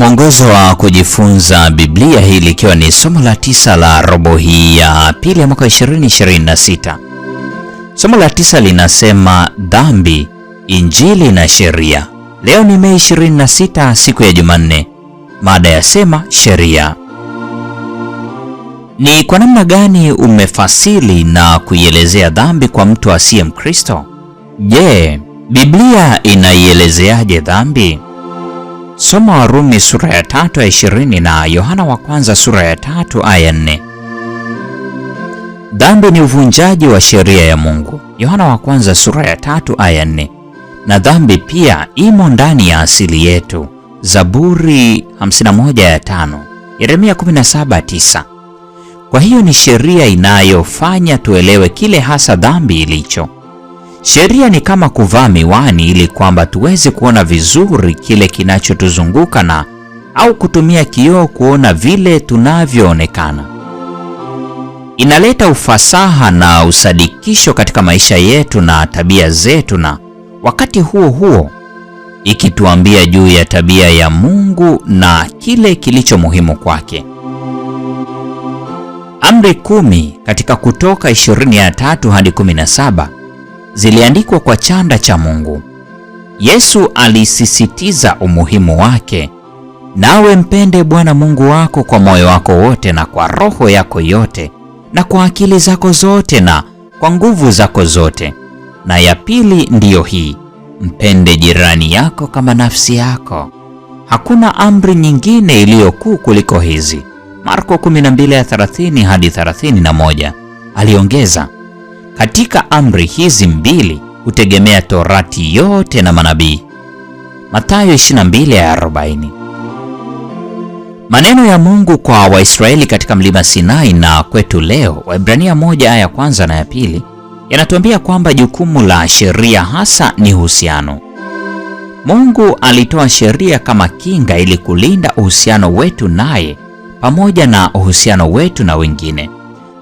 Mwongozo wa kujifunza Biblia, hii likiwa ni somo la 9 la robo hii ya pili ya mwaka 2026. Somo la 9 linasema dhambi, injili na sheria. Leo ni Mei 26, siku ya Jumanne. Mada yasema sheria. Ni kwa namna gani umefasili na kuielezea dhambi kwa mtu asiye Mkristo? Je, Biblia inaielezeaje dhambi? Soma Warumi sura ya 3 aya 20 na Yohana wa kwanza sura ya 3 aya 4. Dhambi ni uvunjaji wa sheria ya Mungu. Yohana wa kwanza sura ya 3 aya 4. Na dhambi pia imo ndani ya asili yetu. Zaburi 51 ya 5. Yeremia 17:9. Kwa hiyo ni sheria inayofanya tuelewe kile hasa dhambi ilicho. Sheria ni kama kuvaa miwani ili kwamba tuweze kuona vizuri kile kinachotuzunguka na au kutumia kioo kuona vile tunavyoonekana. Inaleta ufasaha na usadikisho katika maisha yetu na tabia zetu, na wakati huo huo ikituambia juu ya tabia ya Mungu na kile kilicho muhimu kwake. Amri 10 katika Kutoka 23 hadi 17 ziliandikwa kwa chanda cha Mungu. Yesu alisisitiza umuhimu wake. Nawe mpende Bwana Mungu wako kwa moyo wako wote na kwa roho yako yote na kwa akili zako zote na kwa nguvu zako zote. Na ya pili ndiyo hii, mpende jirani yako kama nafsi yako. Hakuna amri nyingine iliyo kuu kuliko hizi. Marko 12:30 hadi 31. Aliongeza, katika amri hizi mbili hutegemea Torati yote na manabii. Mathayo 22:40. Maneno ya Mungu kwa Waisraeli katika mlima Sinai na kwetu leo, Waebrania 1 aya ya kwanza na ya pili, yanatuambia kwamba jukumu la sheria hasa ni uhusiano. Mungu alitoa sheria kama kinga ili kulinda uhusiano wetu naye pamoja na uhusiano wetu na wengine.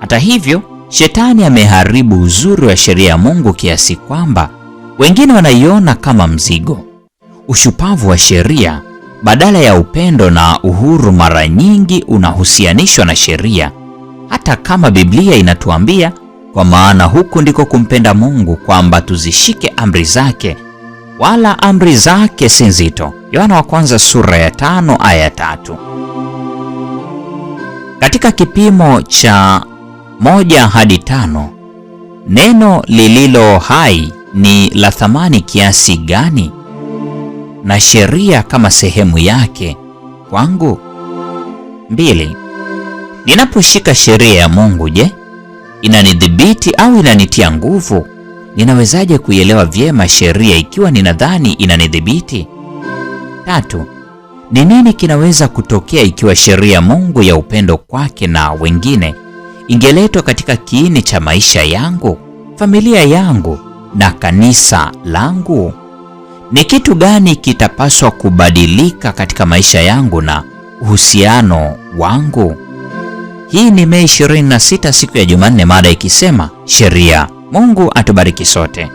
Hata hivyo, Shetani ameharibu uzuri wa sheria ya Mungu kiasi kwamba wengine wanaiona kama mzigo. Ushupavu wa sheria badala ya upendo na uhuru mara nyingi unahusianishwa na sheria, hata kama Biblia inatuambia kwa maana huku ndiko kumpenda Mungu, kwamba tuzishike amri zake, wala amri zake si nzito. Yohana wa kwanza sura ya 5 aya 3. Katika kipimo cha 1 hadi 5, neno lililo hai ni la thamani kiasi gani? Na sheria kama sehemu yake kwangu? 2. Ninaposhika sheria ya Mungu, je, inanidhibiti au inanitia nguvu? Ninawezaje kuielewa vyema sheria ikiwa ninadhani inanidhibiti? 3. Ni nini kinaweza kutokea ikiwa sheria ya Mungu ya upendo kwake na wengine ingeletwa katika kiini cha maisha yangu, familia yangu na kanisa langu? Ni kitu gani kitapaswa kubadilika katika maisha yangu na uhusiano wangu? Hii ni Mei 26, siku ya Jumanne, mada ikisema sheria. Mungu atubariki sote.